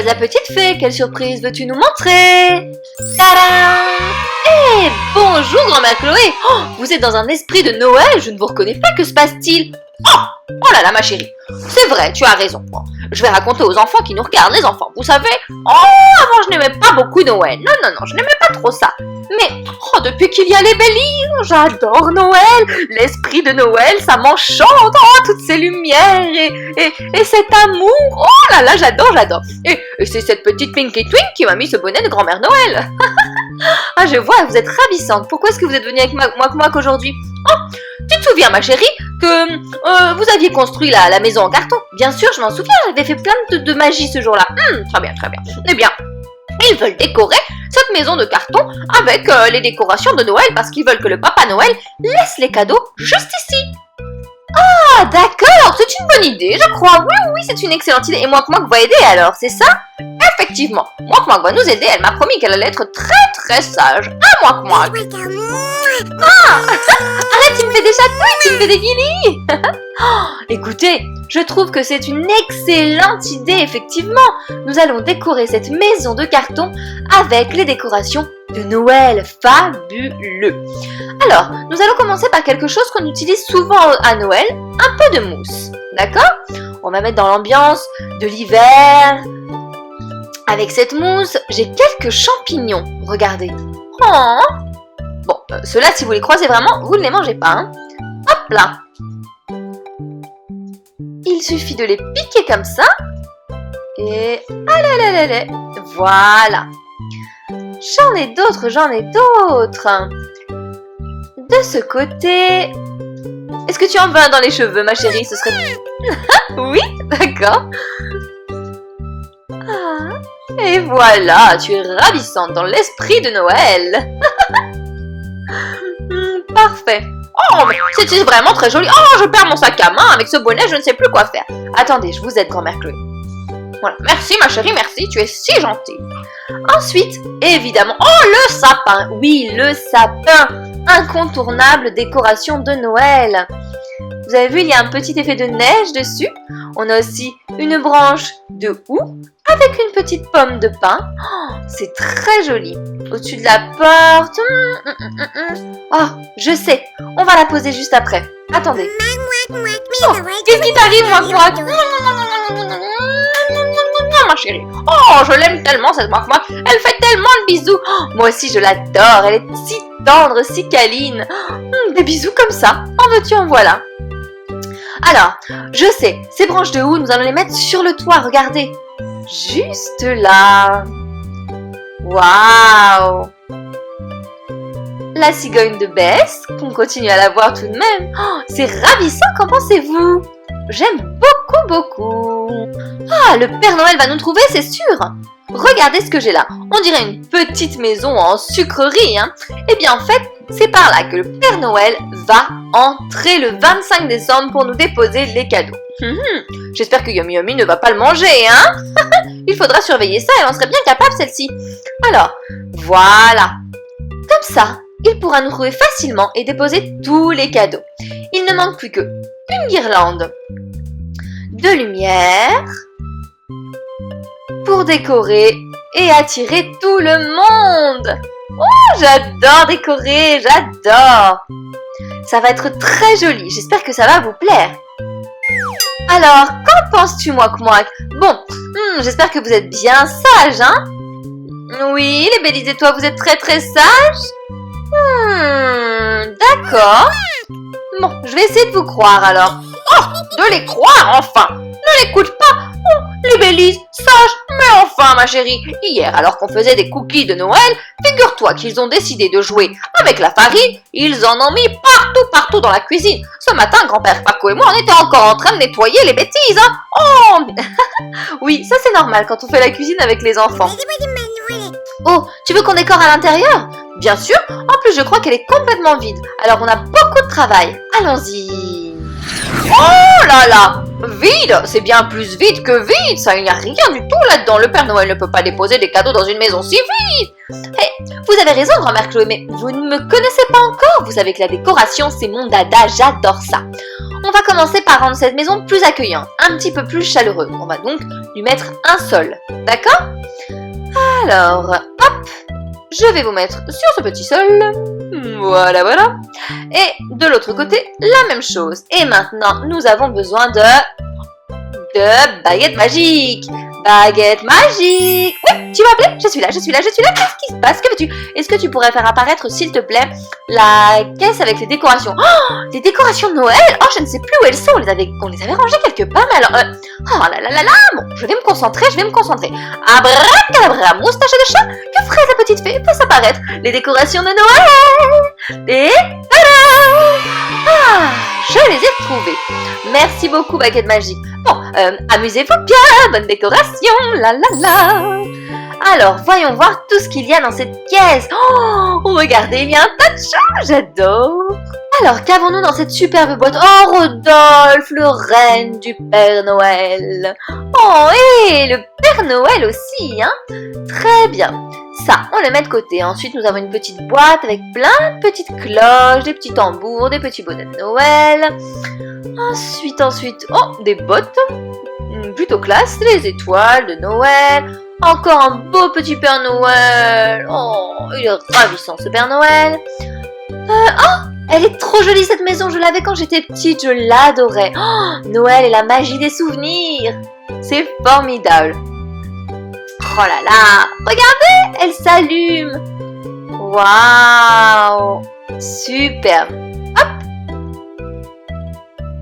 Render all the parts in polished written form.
la petite fée, quelle surprise veux-tu nous montrer? Tadam! Eh, bonjour grand-mère Chloé. Oh, vous êtes dans un esprit de Noël, je ne vous reconnais pas, que se passe-t-il? Oh là là ma chérie, c'est vrai, tu as raison. Bon, je vais raconter aux enfants qui nous regardent, les enfants, vous savez, avant je n'aimais pas beaucoup Noël, non, je n'aimais pas trop ça. Mais, depuis qu'il y a les béliers, j'adore Noël, l'esprit de Noël, ça m'enchante, toutes ces lumières et cet amour, oh là là, j'adore. Et c'est cette petite Pinky Twink qui m'a mis ce bonnet de grand-mère Noël. Ah, je vois, vous êtes ravissante. Pourquoi est-ce que vous êtes venue avec moi qu'aujourd'hui? Tu te souviens, ma chérie, que vous aviez construit la maison en carton? Bien sûr, je m'en souviens, j'avais fait plein de magie ce jour-là. Très bien. Eh bien, ils veulent décorer cette maison de carton avec les décorations de Noël parce qu'ils veulent que le Papa Noël laisse les cadeaux juste ici. Ah, d'accord, c'est une bonne idée, je crois. Oui, c'est une excellente idée. Et Mouak va aider alors, c'est ça? Effectivement, Mouak va nous aider. Elle m'a promis qu'elle allait être très sage. Ah, Mouak. Ah, arrête, tu me fais des chatouilles, tu me fais des guilis. Écoutez, je trouve que c'est une excellente idée, effectivement. Nous allons décorer cette maison de carton avec les décorations de Noël. Fabuleux. Alors, nous allons commencer par quelque chose qu'on utilise souvent à Noël, un peu de mousse. D'accord? On va mettre dans l'ambiance de l'hiver. Avec cette mousse, j'ai quelques champignons. Regardez. Bon, ceux-là, si vous les croisez vraiment, vous ne les mangez pas. Hein? Hop là. Il suffit de les piquer comme ça. Et allez. Voilà. J'en ai d'autres. De ce côté... Est-ce que tu en veux un dans les cheveux, ma chérie? Ce serait... Oui, d'accord. Et voilà, tu es ravissante dans l'esprit de Noël. Parfait. Mais c'était vraiment très joli. Je perds mon sac à main avec ce bonnet, je ne sais plus quoi faire. Attendez, je vous aide, grand-mère Chloé. Voilà, merci ma chérie, merci, tu es si gentille. Ensuite, évidemment, le sapin. Oui, le sapin. Incontournable décoration de Noël. Vous avez vu, il y a un petit effet de neige dessus. On a aussi une branche de houx avec une petite pomme de pin. C'est très joli. Au-dessus de la porte. Je sais. On va la poser juste après. Attendez. Qu'est-ce qui t'arrive, Mouak? Ma chérie. Je l'aime tellement, cette Mouak. Elle fait tellement de bisous. Moi aussi, je l'adore. Elle est si tendre, si câline. Des bisous comme ça. En veux-tu, en voilà. Alors, je sais, ces branches de houx, nous allons les mettre sur le toit, regardez. Juste là. Waouh! La cigogne de Bess, qu'on continue à la voir tout de même. C'est ravissant, qu'en pensez-vous? J'aime beaucoup. Le Père Noël va nous trouver, c'est sûr. Regardez ce que j'ai là. On dirait une petite maison en sucrerie. Eh bien, en fait, c'est par là que le Père Noël va entrer le 25 décembre pour nous déposer les cadeaux. J'espère que Yummy Yummy ne va pas le manger, Il faudra surveiller ça, elle en serait bien capable, celle-ci. Alors, voilà. Comme ça, il pourra nous trouver facilement et déposer tous les cadeaux. Il ne manque plus qu'une guirlande de lumière pour décorer et attirer tout le monde. J'adore décorer, j'adore. Ça va être très joli, j'espère que ça va vous plaire. Alors, qu'en penses-tu, Mouak? Bon, j'espère que vous êtes bien sages, Oui, les Bélis et toi, vous êtes très sages? D'accord. Bon, je vais essayer de vous croire alors. De les croire, enfin. Ne l'écoute pas. Les Bélis, sages, mais enfin, ma chérie. Hier, alors qu'on faisait des cookies de Noël, figure-toi qu'ils ont décidé de jouer avec la farine. Ils en ont mis partout dans la cuisine. Ce matin, grand-père Paco et moi, on était encore en train de nettoyer les bêtises, Oui, ça c'est normal quand on fait la cuisine avec les enfants. Tu veux qu'on décore à l'intérieur? Bien sûr, en plus je crois qu'elle est complètement vide. Alors on a beaucoup de travail. Allons-y. Oh là là! Vide! C'est bien plus vide que vide! Ça, il n'y a rien du tout là-dedans. Le Père Noël ne peut pas déposer des cadeaux dans une maison si vide! Vous avez raison, grand-mère Chloé, mais vous ne me connaissez pas encore. Vous savez que la décoration, c'est mon dada, j'adore ça. On va commencer par rendre cette maison plus accueillante, un petit peu plus chaleureuse. On va donc lui mettre un sol, d'accord? Alors, hop, je vais vous mettre sur ce petit sol. Voilà, voilà. Et de l'autre côté, la même chose. Et maintenant, nous avons besoin de baguette magique. Baguette magique. Oui, tu m'as appelé? Je suis là, je suis là, je suis là. Qu'est-ce qui se passe? Que veux-tu? Est-ce que tu pourrais faire apparaître, s'il te plaît, la caisse avec les décorations? Oh, des décorations de Noël? Oh, je ne sais plus où elles sont. On les avait rangées quelque part, mais alors... oh là là là là. Bon, je vais me concentrer, Abracadabra, moustache de chat. Que ferait la petite fée? Fasse apparaître les décorations de Noël. Et... tada! Ah, je les ai retrouvées. Merci beaucoup, baguette magique. Bon, amusez-vous bien, bonne décoration, la la la. Alors, voyons voir tout ce qu'il y a dans cette caisse. Oh, regardez, il y a un tas de choses, j'adore. Alors, qu'avons-nous dans cette superbe boîte? Oh, Rodolphe, le renne du Père Noël. Oh, et le Père Noël aussi, hein. Très bien. Ça, on le met de côté. Ensuite, nous avons une petite boîte avec plein de petites cloches, des petits tambours, des petits bonnets de Noël. Ensuite, oh, des bottes, plutôt classe, les étoiles de Noël. Encore un beau petit Père Noël. Oh, il est ravissant ce Père Noël. Oh, elle est trop jolie cette maison, je l'avais quand j'étais petite, je l'adorais. Oh, Noël et la magie des souvenirs. C'est formidable. Oh là là, regardez, elle s'allume. Waouh, super. Hop.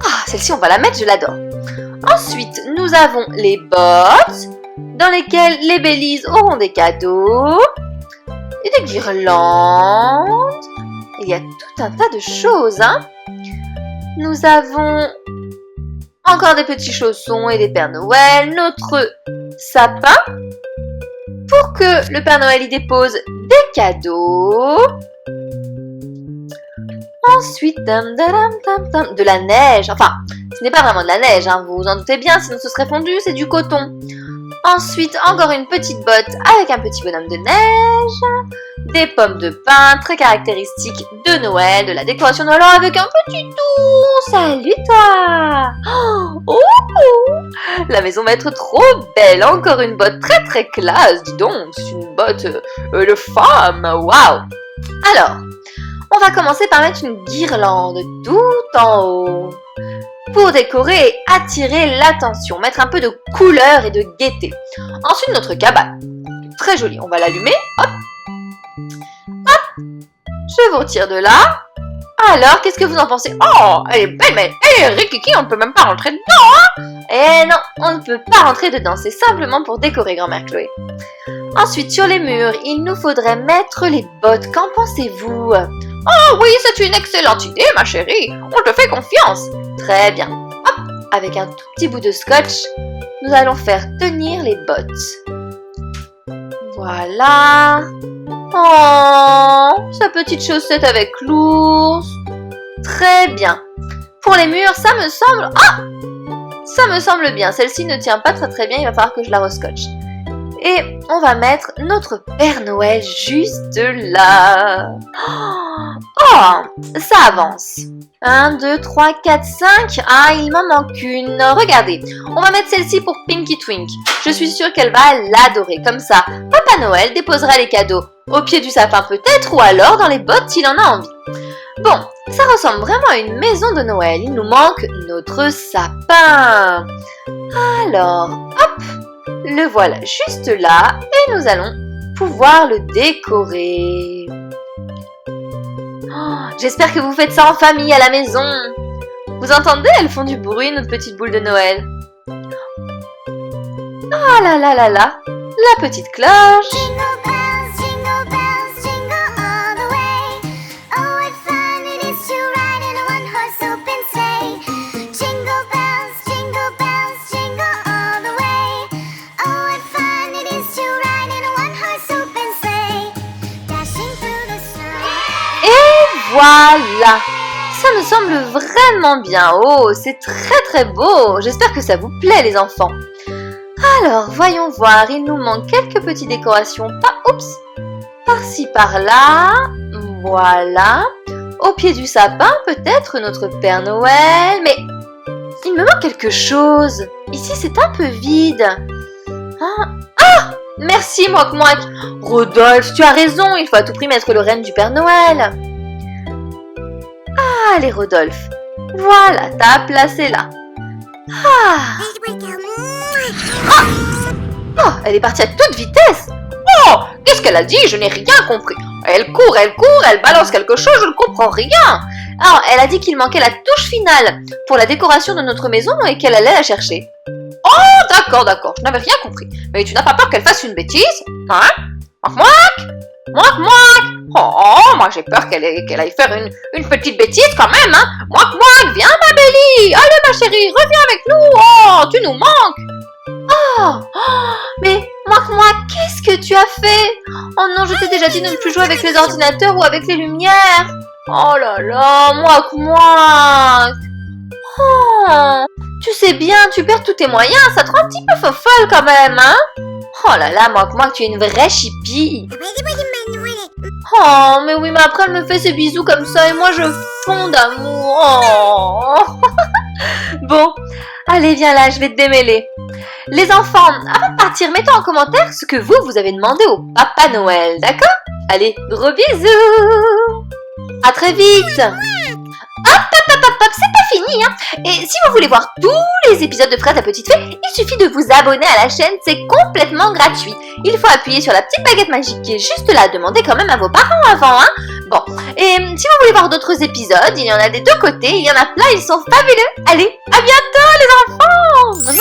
Ah, celle-ci, on va la mettre, je l'adore. Ensuite, nous avons les bottes, dans lesquelles les Bellises auront des cadeaux, et des guirlandes. Il y a tout un tas de choses, hein. Nous avons encore des petits chaussons et des Pères Noël, notre sapin, pour que le Père Noël y dépose des cadeaux. Ensuite, de la neige. Enfin, ce n'est pas vraiment de la neige, hein, vous vous en doutez bien, sinon ce serait fondu, c'est du coton. Ensuite, encore une petite botte avec un petit bonhomme de neige, des pommes de pin très caractéristiques de Noël, de la décoration de Noël avec un petit ours. Salut toi. Oh, la maison va être trop belle. Encore une botte très très classe, dis donc, c'est une botte de femme, waouh. Alors, on va commencer par mettre une guirlande tout en haut. Pour décorer et attirer l'attention, mettre un peu de couleur et de gaieté. Ensuite, notre cabane. Très jolie, on va l'allumer. Hop. Hop. Je vous retire de là. Alors, qu'est-ce que vous en pensez? Oh, elle est belle, mais elle est rikiki, on ne peut même pas rentrer dedans, hein. Eh non, on ne peut pas rentrer dedans, c'est simplement pour décorer, grand-mère Chloé. Ensuite, sur les murs, il nous faudrait mettre les bottes. Qu'en pensez-vous? Oh oui, c'est une excellente idée, ma chérie. On te fait confiance. Très bien. Hop, avec un tout petit bout de scotch, nous allons faire tenir les bottes. Voilà. Oh, sa petite chaussette avec l'ours. Très bien. Pour les murs, ça me semble... Ah, ça me semble bien. Celle-ci ne tient pas très très bien, il va falloir que je la rescotche. Et on va mettre notre Père Noël juste là. Oh, ça avance. 1, 2, 3, 4, 5. Ah, il m'en manque une. Regardez, on va mettre celle-ci pour Pinky Twink. Je suis sûre qu'elle va l'adorer. Comme ça, Papa Noël déposera les cadeaux au pied du sapin peut-être, ou alors dans les bottes s'il en a envie. Bon, ça ressemble vraiment à une maison de Noël. Il nous manque notre sapin. Alors, hop, le voilà juste là et nous allons pouvoir le décorer. Oh, j'espère que vous faites ça en famille à la maison. Vous entendez, elles font du bruit, notre petite boule de Noël. Ah là là là là, la petite cloche. Voilà, ça me semble vraiment bien. Oh, c'est très très beau. J'espère que ça vous plaît les enfants. Alors, voyons voir, il nous manque quelques petites décorations. Oups, par-ci par-là. Voilà. Au pied du sapin, peut-être notre Père Noël, mais il me manque quelque chose. Ici, c'est un peu vide. Ah, merci, Mouak-Mouak. Rodolphe, tu as raison, il faut à tout prix mettre le renne du Père Noël. Allez, Rodolphe. Voilà, t'as placé là. Oh, elle est partie à toute vitesse. Oh, qu'est-ce qu'elle a dit? Je n'ai rien compris. Elle court, elle balance quelque chose, je ne comprends rien. Alors, elle a dit qu'il manquait la touche finale pour la décoration de notre maison et qu'elle allait la chercher. Oh, d'accord, je n'avais rien compris. Mais tu n'as pas peur qu'elle fasse une bêtise? Hein? Mouak-Mouak! Oh, moi j'ai peur qu'elle aille faire une petite bêtise quand même, hein? Mouak-Mouak, viens ma Bélie! Allez ma chérie, reviens avec nous! Oh, tu nous manques! Mais Mouak-Mouak, qu'est-ce que tu as fait? Oh non, je t'ai déjà dit de ne plus jouer avec les ordinateurs ou avec les lumières! Oh là là, Mouak-Mouak! Oh, tu sais bien, tu perds tous tes moyens, ça te rend un petit peu folle quand même, hein? Oh là là, Mouak-Mouak, tu es une vraie chipie! Oh, mais oui, mais après elle me fait ses bisous comme ça et moi je fonds d'amour. Oh. Bon, allez, viens là, je vais te démêler. Les enfants, avant de partir, mettez en commentaire ce que vous avez demandé au Papa Noël, d'accord? Allez, gros bisous! À très vite! Hop, c'est pas fini, hein! Et si vous voulez voir tous les épisodes de Fred la Petite Fée, il suffit de vous abonner à la chaîne, c'est complètement gratuit. Il faut appuyer sur la petite baguette magique qui est juste là, demandez quand même à vos parents avant, hein! Bon, et si vous voulez voir d'autres épisodes, il y en a des deux côtés, il y en a plein, ils sont fabuleux! Allez, à bientôt les enfants!